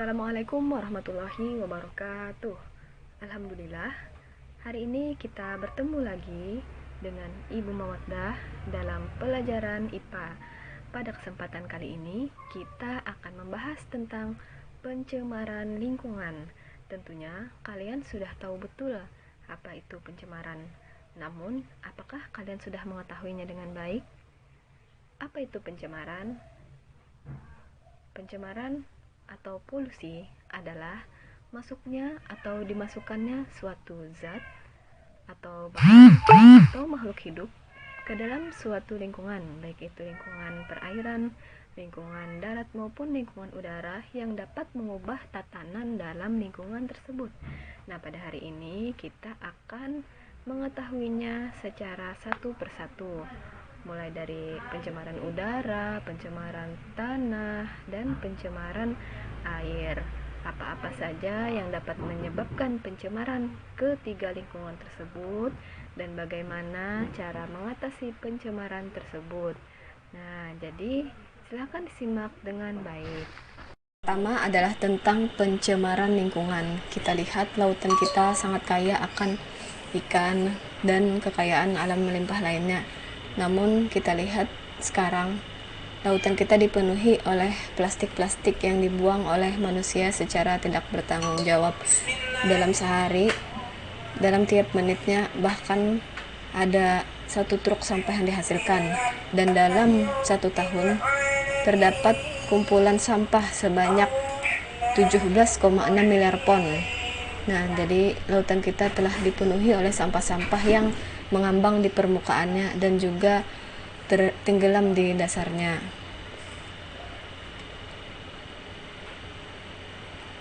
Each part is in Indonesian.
Assalamualaikum warahmatullahi wabarakatuh. Alhamdulillah, hari ini kita bertemu lagi dengan Ibu Mawaddah dalam pelajaran IPA. Pada kesempatan kali ini, kita akan membahas tentang pencemaran lingkungan. Tentunya kalian sudah tahu betul apa itu pencemaran. Namun, apakah kalian sudah mengetahuinya dengan baik? Apa itu pencemaran? Pencemaran atau polusi adalah masuknya atau dimasukkannya suatu zat atau bahan atau makhluk hidup ke dalam suatu lingkungan, baik itu lingkungan perairan, lingkungan darat maupun lingkungan udara yang dapat mengubah tatanan dalam lingkungan tersebut. Nah, pada hari ini kita akan mengetahuinya secara satu persatu, mulai dari pencemaran udara, pencemaran tanah, dan pencemaran air. Apa-apa saja yang dapat menyebabkan pencemaran ketiga lingkungan tersebut dan bagaimana cara mengatasi pencemaran tersebut. Nah, jadi silakan disimak dengan baik. Pertama adalah tentang pencemaran lingkungan. Kita lihat lautan kita sangat kaya akan ikan dan kekayaan alam melimpah lainnya. Namun kita lihat sekarang lautan kita dipenuhi oleh plastik-plastik yang dibuang oleh manusia secara tidak bertanggung jawab. Dalam sehari, dalam tiap menitnya, bahkan ada 1 truk sampah yang dihasilkan. Dan dalam 1 tahun terdapat kumpulan sampah sebanyak 17,6 miliar pon. Nah, jadi lautan kita telah dipenuhi oleh sampah-sampah yang mengambang di permukaannya dan juga tenggelam di dasarnya.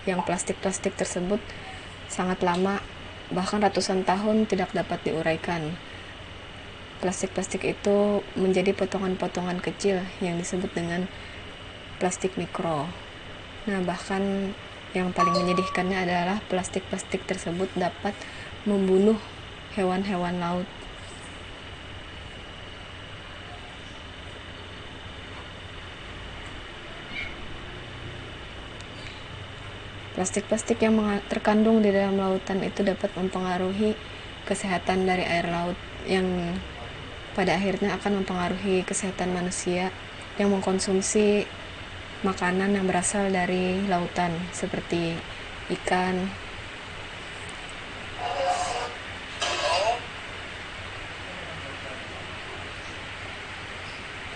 Yang plastik-plastik tersebut sangat lama, bahkan ratusan tahun tidak dapat diuraikan. Plastik-plastik itu menjadi potongan-potongan kecil yang disebut dengan plastik mikro. Nah, bahkan yang paling menyedihkannya adalah plastik-plastik tersebut dapat membunuh hewan-hewan laut. Plastik-plastik yang terkandung di dalam lautan itu dapat mempengaruhi kesehatan dari air laut, yang pada akhirnya akan mempengaruhi kesehatan manusia yang mengkonsumsi makanan yang berasal dari lautan seperti ikan.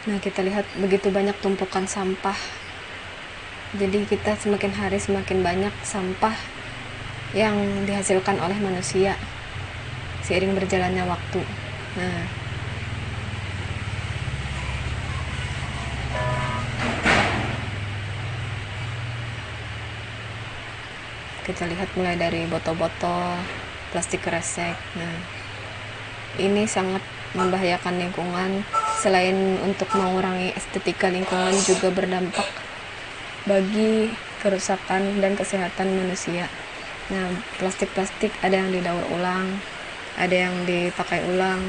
Nah, kita lihat begitu banyak tumpukan sampah. Jadi kita semakin hari semakin banyak sampah yang dihasilkan oleh manusia seiring berjalannya waktu. Nah, kita lihat mulai dari botol-botol, plastik kresek. Nah, ini sangat membahayakan lingkungan. Selain untuk mengurangi estetika lingkungan, juga berdampak bagi kerusakan dan kesehatan manusia. Nah, plastik-plastik ada yang didaur ulang, ada yang dipakai ulang.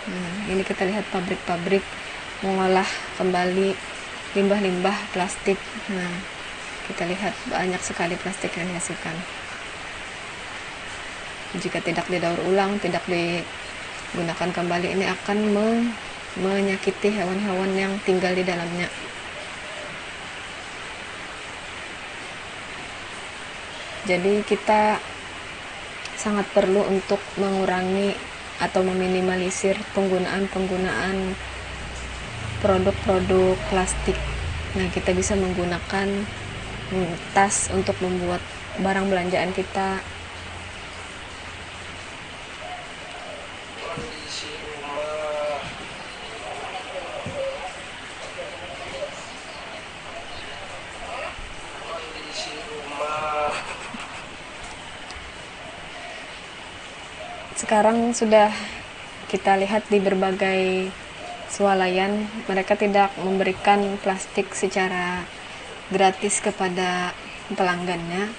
Nah, ini kita lihat pabrik-pabrik mengolah kembali limbah-limbah plastik. Nah, kita lihat banyak sekali plastik yang dihasilkan. Jika tidak didaur ulang, tidak digunakan kembali, ini akan menyakiti hewan-hewan yang tinggal di dalamnya. Jadi kita sangat perlu untuk mengurangi atau meminimalisir penggunaan produk-produk plastik. Nah, kita bisa menggunakan tas untuk membuat barang belanjaan kita. Sekarang sudah kita lihat di berbagai swalayan, mereka tidak memberikan plastik secara gratis kepada pelanggannya,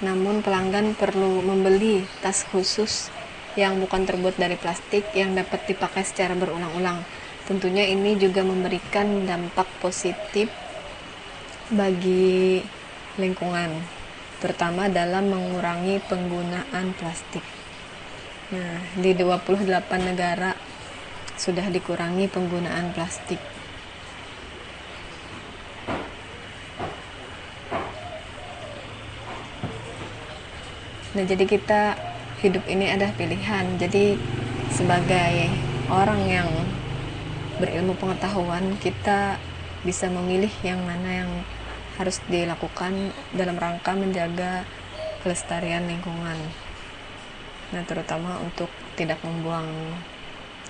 namun pelanggan perlu membeli tas khusus yang bukan terbuat dari plastik yang dapat dipakai secara berulang-ulang. Tentunya ini juga memberikan dampak positif bagi lingkungan, terutama dalam mengurangi penggunaan plastik. Nah, di 28 negara sudah dikurangi penggunaan plastik. Nah, jadi kita hidup ini ada pilihan. Jadi sebagai orang yang berilmu pengetahuan, kita bisa memilih yang mana yang harus dilakukan dalam rangka menjaga kelestarian lingkungan. Nah, terutama untuk tidak membuang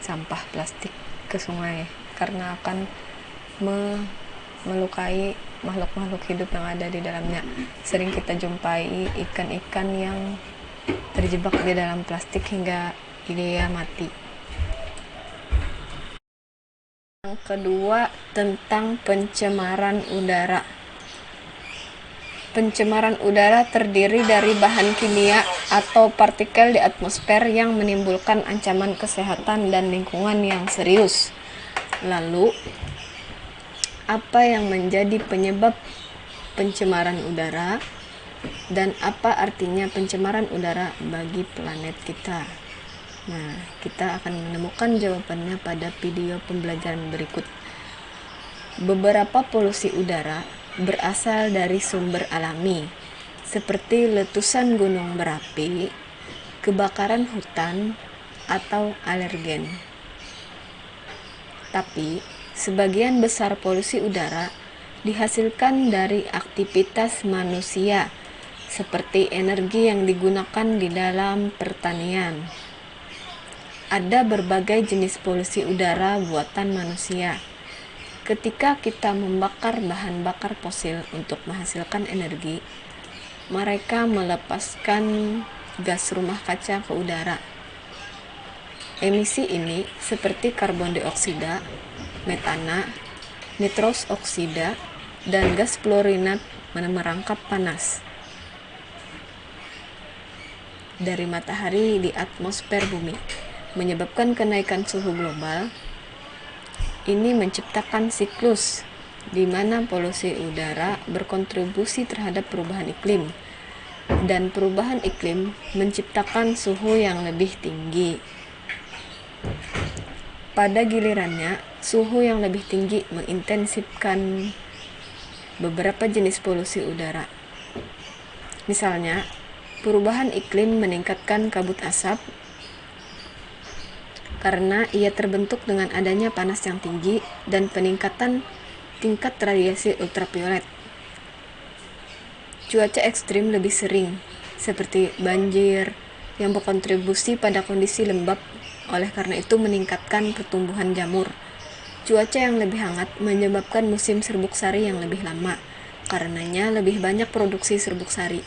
sampah plastik ke sungai, karena akan melukai makhluk-makhluk hidup yang ada di dalamnya. Sering kita jumpai ikan-ikan yang terjebak di dalam plastik hingga dia mati. Yang kedua, tentang pencemaran udara. Pencemaran udara terdiri dari bahan kimia atau partikel di atmosfer yang menimbulkan ancaman kesehatan dan lingkungan yang serius. Lalu, apa yang menjadi penyebab pencemaran udara dan apa artinya pencemaran udara bagi planet kita? Nah, kita akan menemukan jawabannya pada video pembelajaran berikut. Beberapa polusi udara berasal dari sumber alami, seperti letusan gunung berapi, kebakaran hutan, atau alergen. Tapi, sebagian besar polusi udara dihasilkan dari aktivitas manusia, seperti energi yang digunakan di dalam pertanian. Ada berbagai jenis polusi udara buatan manusia. Ketika kita membakar bahan bakar fosil untuk menghasilkan energi, mereka melepaskan gas rumah kaca ke udara. Emisi ini seperti karbon dioksida, metana, nitros oksida, dan gas fluorinat merangkap panas dari matahari di atmosfer bumi, menyebabkan kenaikan suhu global. Ini menciptakan siklus di mana polusi udara berkontribusi terhadap perubahan iklim, dan perubahan iklim menciptakan suhu yang lebih tinggi. Pada gilirannya, suhu yang lebih tinggi mengintensifkan beberapa jenis polusi udara. Misalnya, perubahan iklim meningkatkan kabut asap karena ia terbentuk dengan adanya panas yang tinggi dan peningkatan tingkat radiasi ultraviolet. Cuaca ekstrim lebih sering, seperti banjir, yang berkontribusi pada kondisi lembab, oleh karena itu meningkatkan pertumbuhan jamur. Cuaca yang lebih hangat menyebabkan musim serbuk sari yang lebih lama, karenanya lebih banyak produksi serbuk sari.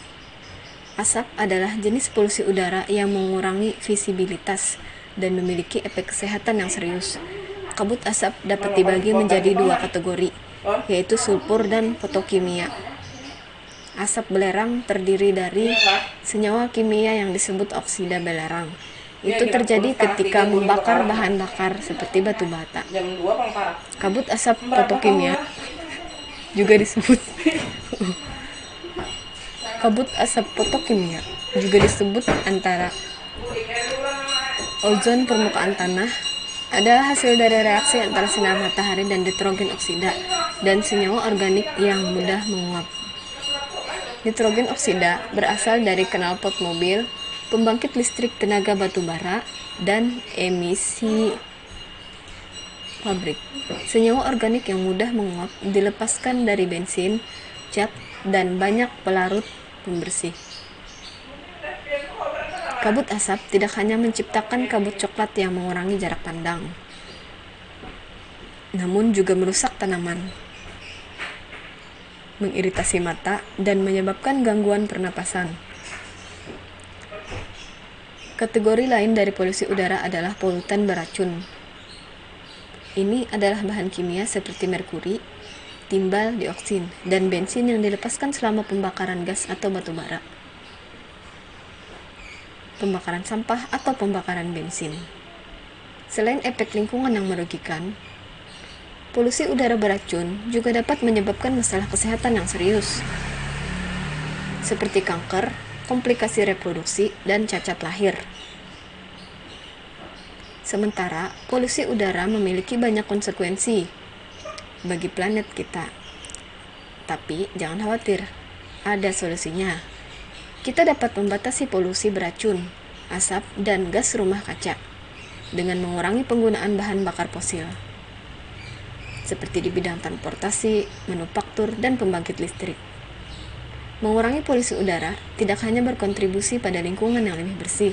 Asap adalah jenis polusi udara yang mengurangi visibilitas dan memiliki efek kesehatan yang serius. Kabut asap dapat dibagi menjadi dua kategori, yaitu sulfur dan fotokimia. Asap belerang terdiri dari senyawa kimia yang disebut oksida belerang. Itu terjadi ketika membakar bahan bakar seperti batu bata. Kabut asap fotokimia juga disebut kabut asap fotokimia juga disebut antara ozon permukaan tanah, adalah hasil dari reaksi antara sinar matahari dan nitrogen oksida dan senyawa organik yang mudah menguap. Nitrogen oksida berasal dari knalpot mobil, pembangkit listrik tenaga batu bara, dan emisi pabrik. Senyawa organik yang mudah menguap dilepaskan dari bensin, cat, dan banyak pelarut pembersih. Kabut asap tidak hanya menciptakan kabut coklat yang mengurangi jarak pandang, namun juga merusak tanaman, mengiritasi mata, dan menyebabkan gangguan pernapasan. Kategori lain dari polusi udara adalah polutan beracun. Ini adalah bahan kimia seperti merkuri, timbal, dioksin, dan bensin yang dilepaskan selama pembakaran gas atau batu bara, pembakaran sampah, atau pembakaran bensin. Selain efek lingkungan yang merugikan, polusi udara beracun juga dapat menyebabkan masalah kesehatan yang serius. seperti kanker, komplikasi reproduksi, dan cacat lahir. Sementara, polusi udara memiliki banyak konsekuensi bagi planet kita. Tapi, jangan khawatir, ada solusinya. Kita dapat membatasi polusi beracun, asap, dan gas rumah kaca dengan mengurangi penggunaan bahan bakar fosil, seperti di bidang transportasi, manufaktur, dan pembangkit listrik. Mengurangi polusi udara tidak hanya berkontribusi pada lingkungan yang lebih bersih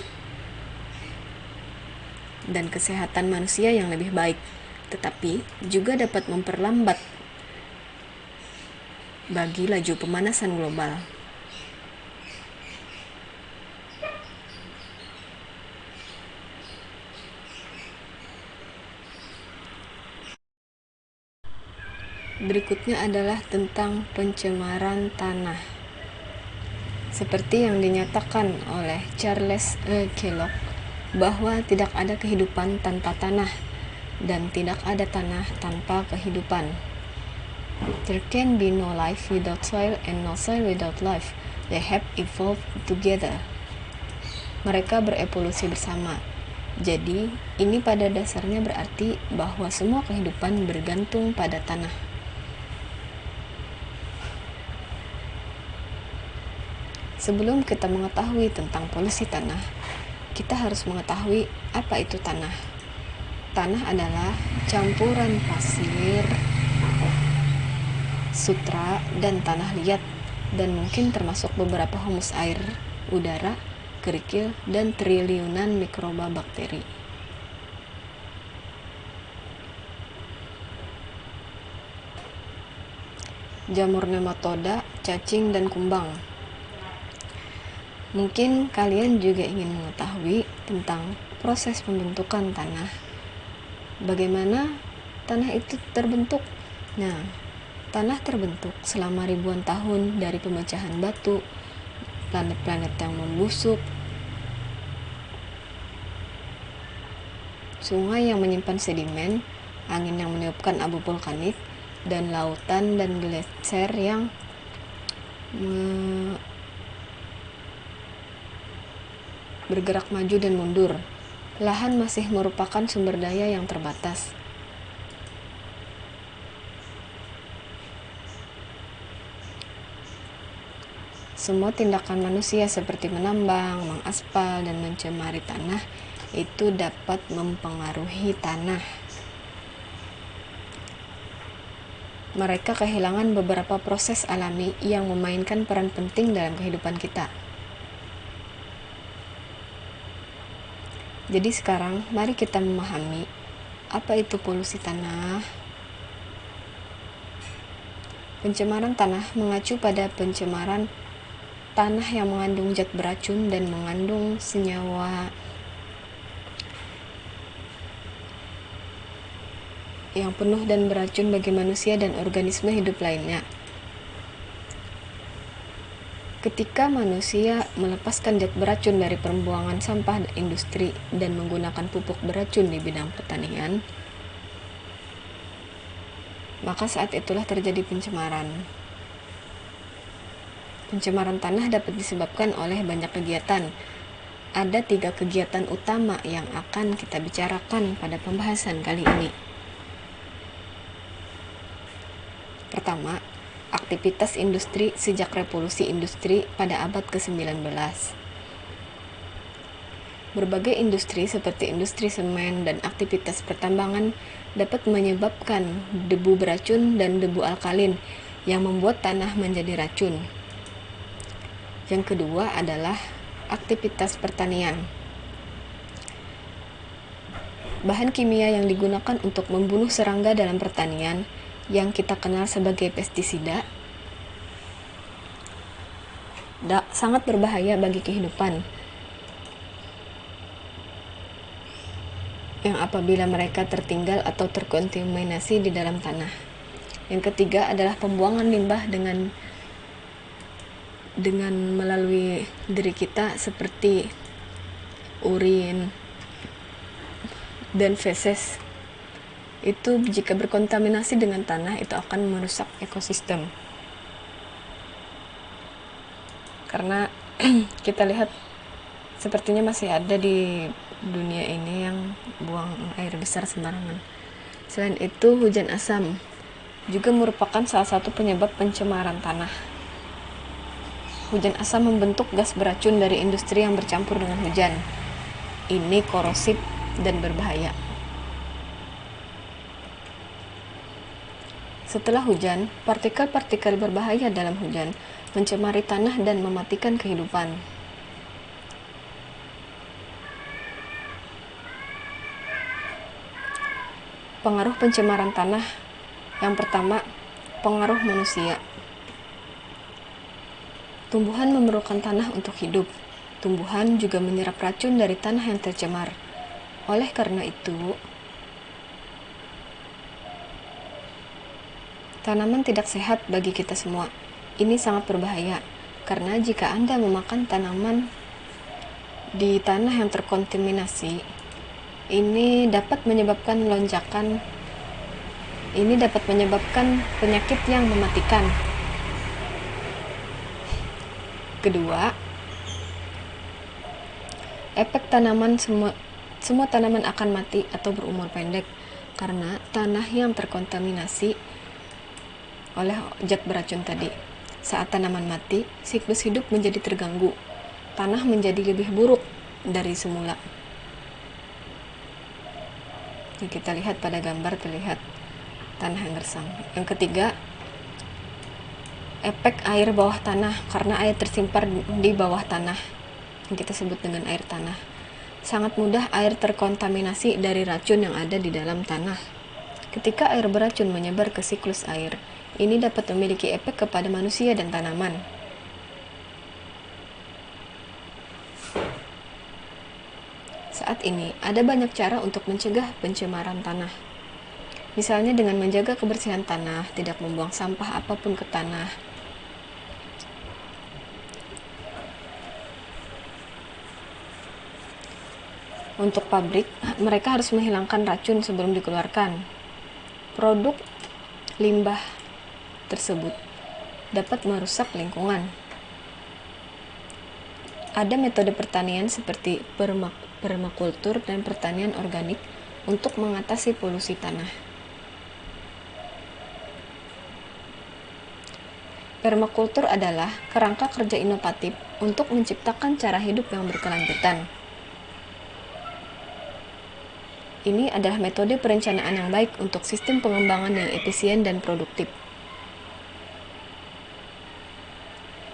dan kesehatan manusia yang lebih baik, tetapi juga dapat memperlambat bagi laju pemanasan global. Berikutnya adalah tentang pencemaran tanah. Seperti yang dinyatakan oleh Charles Kellogg, bahwa tidak ada kehidupan tanpa tanah dan tidak ada tanah tanpa kehidupan. There can be no life without soil and no soil without life. They have evolved together. Mereka berevolusi bersama. Jadi, ini pada dasarnya berarti bahwa semua kehidupan bergantung pada tanah. Sebelum kita mengetahui tentang polusi tanah, kita harus mengetahui apa itu tanah. Tanah adalah campuran pasir, sutra, dan tanah liat, dan mungkin termasuk beberapa humus air, udara, kerikil, dan triliunan mikroba bakteri. Jamur nematoda, cacing, dan kumbang. Mungkin kalian juga ingin mengetahui tentang proses pembentukan tanah. Bagaimana tanah itu terbentuk? Nah, tanah terbentuk selama ribuan tahun dari pemecahan batu, planet-planet yang membusuk, sungai yang menyimpan sedimen, angin yang meniupkan abu vulkanik, dan lautan dan gletser yang bergerak maju dan mundur. Lahan masih merupakan sumber daya yang terbatas. Semua tindakan manusia seperti menambang, mengaspal, dan mencemari tanah itu dapat mempengaruhi tanah. Mereka kehilangan beberapa proses alami yang memainkan peran penting dalam kehidupan kita. Jadi sekarang, mari kita memahami apa itu polusi tanah. Pencemaran tanah mengacu pada pencemaran tanah yang mengandung zat beracun dan mengandung senyawa yang penuh dan beracun bagi manusia dan organisme hidup lainnya. Ketika manusia melepaskan zat beracun dari pembuangan sampah industri dan menggunakan pupuk beracun di bidang pertanian, maka saat itulah terjadi pencemaran. Pencemaran tanah dapat disebabkan oleh banyak kegiatan. Ada 3 kegiatan utama yang akan kita bicarakan pada pembahasan kali ini. Pertama, aktivitas industri sejak revolusi industri pada abad ke-19. Berbagai industri seperti industri semen dan aktivitas pertambangan dapat menyebabkan debu beracun dan debu alkalin yang membuat tanah menjadi racun. Yang kedua adalah aktivitas pertanian. Bahan kimia yang digunakan untuk membunuh serangga dalam pertanian yang kita kenal sebagai pestisida sangat berbahaya bagi kehidupan, yang apabila mereka tertinggal atau terkontaminasi di dalam tanah. Yang ketiga adalah pembuangan limbah dengan melalui diri kita seperti urin dan feses. Itu jika berkontaminasi dengan tanah itu akan merusak ekosistem. karena kita lihat sepertinya masih ada di dunia ini yang buang air besar sembarangan. Selain itu, hujan asam juga merupakan salah satu penyebab pencemaran tanah. Hujan asam membentuk gas beracun dari industri yang bercampur dengan hujan. Ini korosif dan berbahaya. Setelah hujan, partikel-partikel berbahaya dalam hujan mencemari tanah dan mematikan kehidupan. Pengaruh pencemaran tanah. Yang pertama, pengaruh manusia. Tumbuhan memerlukan tanah untuk hidup. Tumbuhan juga menyerap racun dari tanah yang tercemar. Oleh karena itu, tanaman tidak sehat bagi kita semua. Ini sangat berbahaya, karena jika Anda memakan tanaman di tanah yang terkontaminasi, ini dapat menyebabkan penyakit yang mematikan. Kedua, efek tanaman semua tanaman akan mati atau berumur pendek karena tanah yang terkontaminasi oleh zat beracun tadi. Saat tanaman mati, siklus hidup menjadi terganggu. Tanah menjadi lebih buruk dari semula. Yang kita lihat pada gambar terlihat tanah yang gersang. Yang ketiga, efek air bawah tanah, karena air tersimpan di bawah tanah yang kita sebut dengan air tanah. Sangat mudah air terkontaminasi dari racun yang ada di dalam tanah. Ketika air beracun menyebar ke siklus air, ini dapat memiliki efek kepada manusia dan tanaman. Saat ini ada banyak cara untuk mencegah pencemaran tanah. Misalnya dengan menjaga kebersihan tanah, tidak membuang sampah apapun ke tanah. Untuk pabrik, mereka harus menghilangkan racun sebelum dikeluarkan. Produk limbah tersebut dapat merusak lingkungan. Ada metode pertanian seperti permakultur dan pertanian organik untuk mengatasi polusi tanah. Permakultur adalah kerangka kerja inovatif untuk menciptakan cara hidup yang berkelanjutan. Ini adalah metode perencanaan yang baik untuk sistem pengembangan yang efisien dan produktif.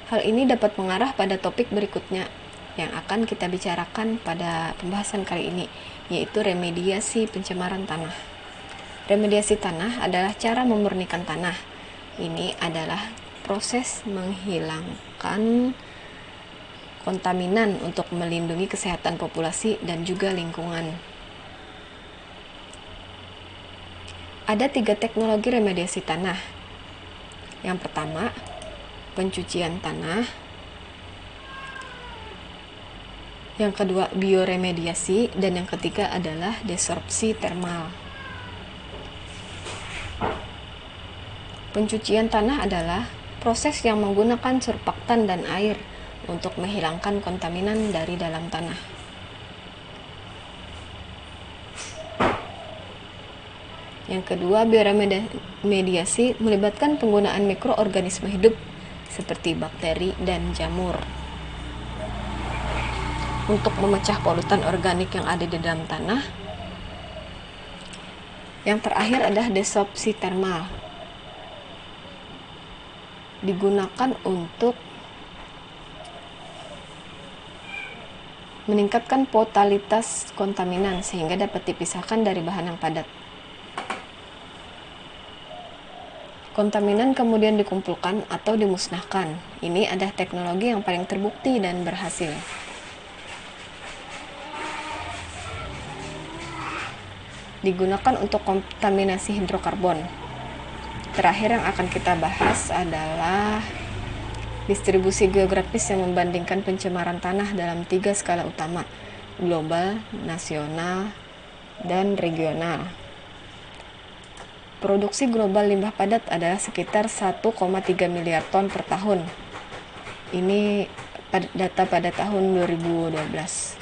Hal ini dapat mengarah pada topik berikutnya yang akan kita bicarakan pada pembahasan kali ini, yaitu remediasi pencemaran tanah. Remediasi tanah adalah cara memurnikan tanah. Ini adalah proses menghilangkan kontaminan untuk melindungi kesehatan populasi dan juga lingkungan. Ada 3 teknologi remediasi tanah. Yang pertama, pencucian tanah. Yang kedua, bioremediasi. Dan yang ketiga adalah desorpsi termal. Pencucian tanah adalah proses yang menggunakan surfaktan dan air untuk menghilangkan kontaminan dari dalam tanah. Yang kedua, bioremediasi melibatkan penggunaan mikroorganisme hidup seperti bakteri dan jamur untuk memecah polutan organik yang ada di dalam tanah. Yang terakhir adalah desorpsi termal. Digunakan untuk meningkatkan totalitas kontaminan sehingga dapat dipisahkan dari bahan yang padat. Kontaminan kemudian dikumpulkan atau dimusnahkan. Ini adalah teknologi yang paling terbukti dan berhasil. Digunakan untuk kontaminasi hidrokarbon. Terakhir yang akan kita bahas adalah distribusi geografis yang membandingkan pencemaran tanah dalam 3 skala utama, global, nasional, dan regional. Produksi global limbah padat adalah sekitar 1,3 miliar ton per tahun. Ini data pada tahun 2012.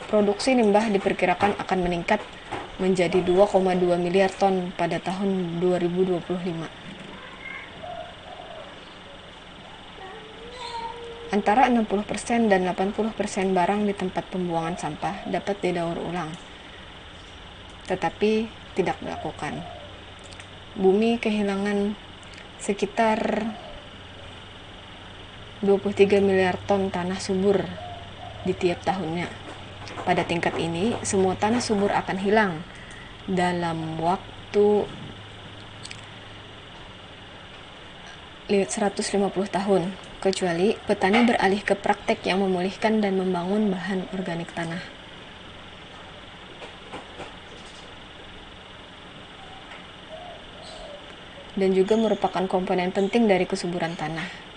Produksi limbah diperkirakan akan meningkat menjadi 2,2 miliar ton pada tahun 2025. Antara 60% dan 80% barang di tempat pembuangan sampah dapat didaur ulang, tetapi tidak dilakukan. Bumi kehilangan sekitar 23 miliar ton tanah subur di tiap tahunnya. Pada tingkat ini, semua tanah subur akan hilang dalam waktu 150 tahun, kecuali petani beralih ke praktek yang memulihkan dan membangun bahan organik tanah. Dan juga merupakan komponen penting dari kesuburan tanah.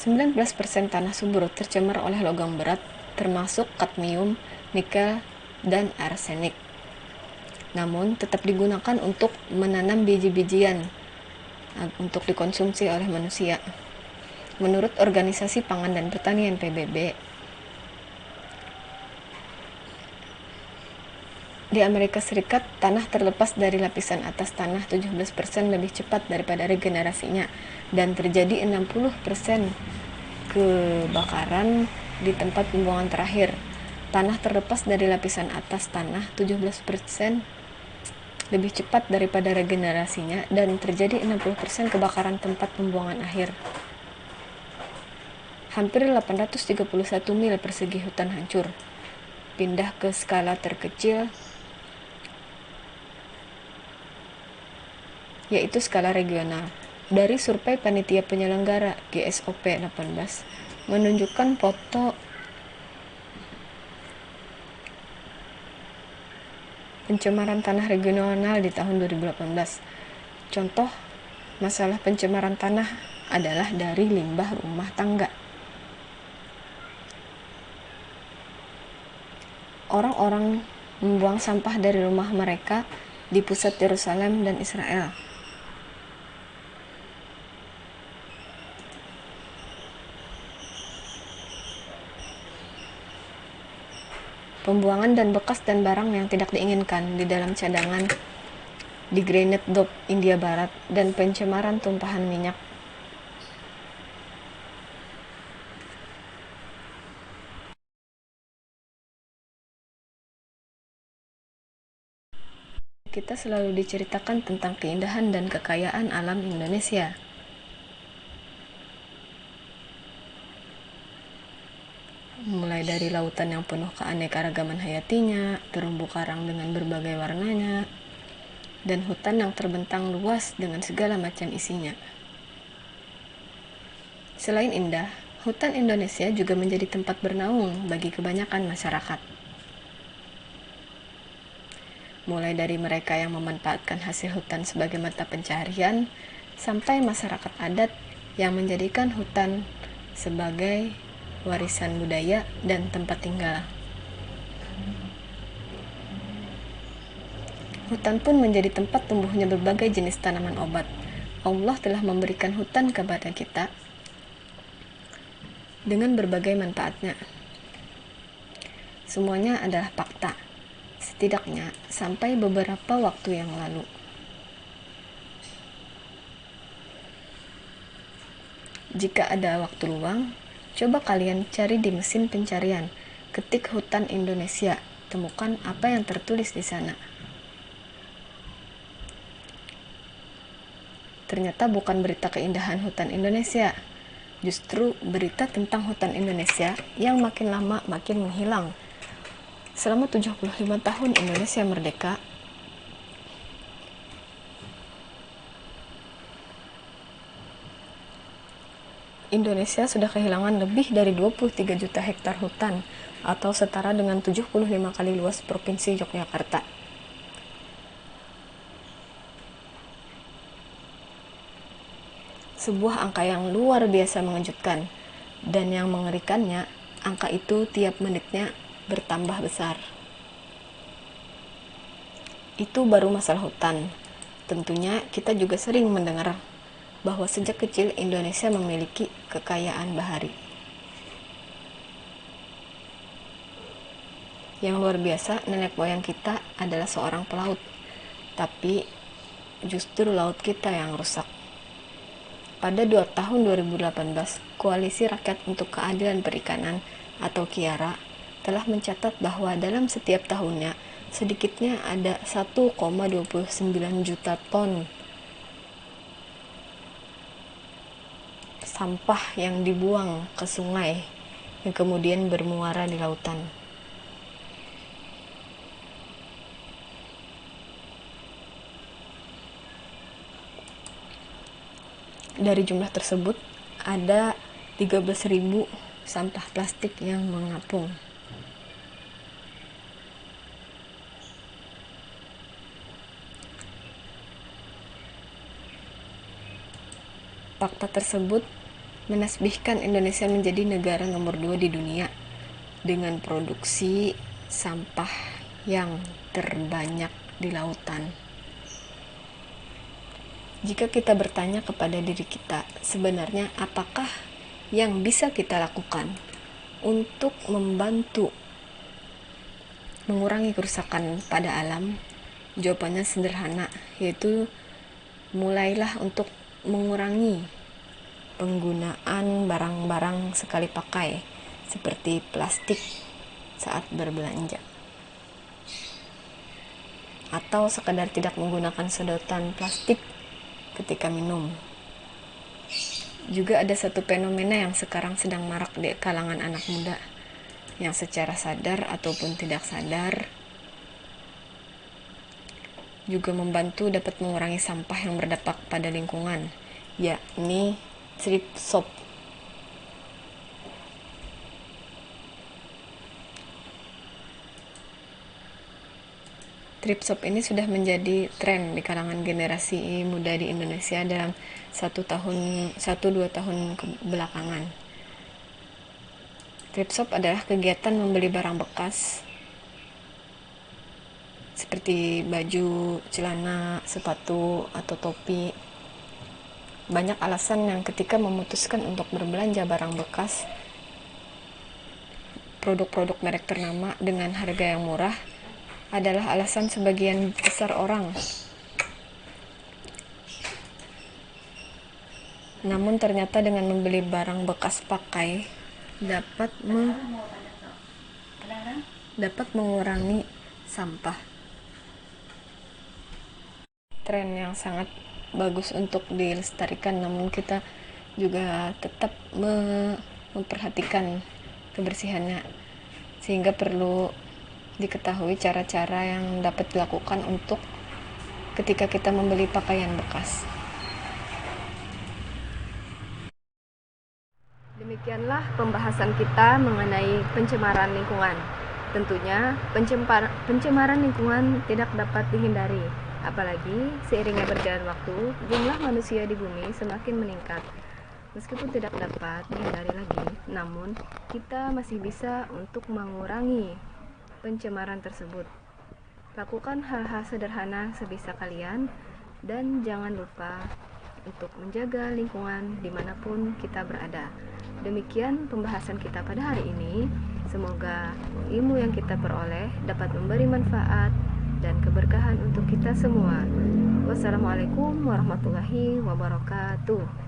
19% tanah subur tercemar oleh logam berat, termasuk kadmium, nikel, dan arsenik. Namun, tetap digunakan untuk menanam biji-bijian untuk dikonsumsi oleh manusia. Menurut Organisasi Pangan dan Pertanian PBB, di Amerika Serikat, tanah terlepas dari lapisan atas tanah 17% lebih cepat daripada regenerasinya, dan terjadi 60% kebakaran di tempat pembuangan terakhir. Tanah terlepas dari lapisan atas tanah 17% lebih cepat daripada regenerasinya, dan terjadi 60% kebakaran tempat pembuangan akhir. Hampir 831 mil persegi hutan hancur. Pindah ke skala terkecil, yaitu skala regional. Dari survei panitia penyelenggara GSOP 18 menunjukkan foto pencemaran tanah regional di tahun 2018. Contoh masalah pencemaran tanah adalah dari limbah rumah tangga. Orang-orang membuang sampah dari rumah mereka di pusat Yerusalem dan Israel. Pembuangan dan bekas dan barang yang tidak diinginkan di dalam cadangan di Granite Dop, India Barat, dan pencemaran tumpahan minyak. Kita selalu diceritakan tentang keindahan dan kekayaan alam Indonesia. Mulai dari lautan yang penuh keanekaragaman hayatinya, terumbu karang dengan berbagai warnanya, dan hutan yang terbentang luas dengan segala macam isinya. Selain indah, hutan Indonesia juga menjadi tempat bernaung bagi kebanyakan masyarakat. Mulai dari mereka yang memanfaatkan hasil hutan sebagai mata pencaharian, sampai masyarakat adat yang menjadikan hutan sebagai warisan budaya dan tempat tinggal. Hutan pun menjadi tempat tumbuhnya berbagai jenis tanaman obat. Allah telah memberikan hutan kepada kita dengan berbagai manfaatnya. Semuanya adalah fakta, setidaknya sampai beberapa waktu yang lalu. Jika ada waktu luang, coba kalian cari di mesin pencarian, ketik hutan Indonesia, temukan apa yang tertulis di sana. Ternyata bukan berita keindahan hutan Indonesia, justru berita tentang hutan Indonesia yang makin lama makin menghilang. Selama 75 tahun Indonesia merdeka, Indonesia sudah kehilangan lebih dari 23 juta hektar hutan, atau setara dengan 75 kali luas Provinsi Yogyakarta. Sebuah angka yang luar biasa mengejutkan, dan yang mengerikannya angka itu tiap menitnya bertambah besar. Itu baru masalah hutan. Tentunya kita juga sering mendengar bahwa sejak kecil Indonesia memiliki kekayaan bahari. Yang luar biasa, nenek moyang kita adalah seorang pelaut, tapi justru laut kita yang rusak. Pada tahun 2018, Koalisi Rakyat untuk Keadilan Perikanan atau KIARA telah mencatat bahwa dalam setiap tahunnya sedikitnya ada 1,29 juta ton sampah yang dibuang ke sungai yang kemudian bermuara di lautan. Dari jumlah tersebut, ada 13.000 sampah plastik yang mengapung. Fakta tersebut menasbihkan Indonesia menjadi negara nomor 2 di dunia dengan produksi sampah yang terbanyak di lautan. Jika kita bertanya kepada diri kita, sebenarnya apakah yang bisa kita lakukan untuk membantu mengurangi kerusakan pada alam? Jawabannya sederhana, yaitu mulailah untuk mengurangi penggunaan barang-barang sekali pakai seperti plastik saat berbelanja, atau sekadar tidak menggunakan sedotan plastik ketika minum. Juga ada satu fenomena yang sekarang sedang marak di kalangan anak muda yang secara sadar ataupun tidak sadar juga membantu dapat mengurangi sampah yang berdampak pada lingkungan, yakni thrift shop. Thrift shop ini sudah menjadi tren di kalangan generasi muda di Indonesia dalam 1-2 tahun belakangan. Thrift shop adalah kegiatan membeli barang bekas seperti baju, celana, sepatu, atau topi. Banyak alasan yang ketika memutuskan untuk berbelanja barang bekas, produk-produk merek ternama dengan harga yang murah adalah alasan sebagian besar orang. Namun ternyata dengan membeli barang bekas pakai dapat mengurangi sampah. Tren yang sangat bagus untuk dilestarikan, namun kita juga tetap memperhatikan kebersihannya, sehingga perlu diketahui cara-cara yang dapat dilakukan untuk ketika kita membeli pakaian bekas. Demikianlah pembahasan kita mengenai pencemaran lingkungan. Tentunya pencemaran lingkungan tidak dapat dihindari, apalagi seiringnya berjalan waktu, jumlah manusia di bumi semakin meningkat. Meskipun tidak dapat dihindari lagi, namun kita masih bisa untuk mengurangi pencemaran tersebut. Lakukan hal-hal sederhana sebisa kalian, dan jangan lupa untuk menjaga lingkungan dimanapun kita berada. Demikian pembahasan kita pada hari ini. Semoga ilmu yang kita peroleh dapat memberi manfaat dan keberkahan untuk kita semua. Wassalamualaikum warahmatullahi wabarakatuh.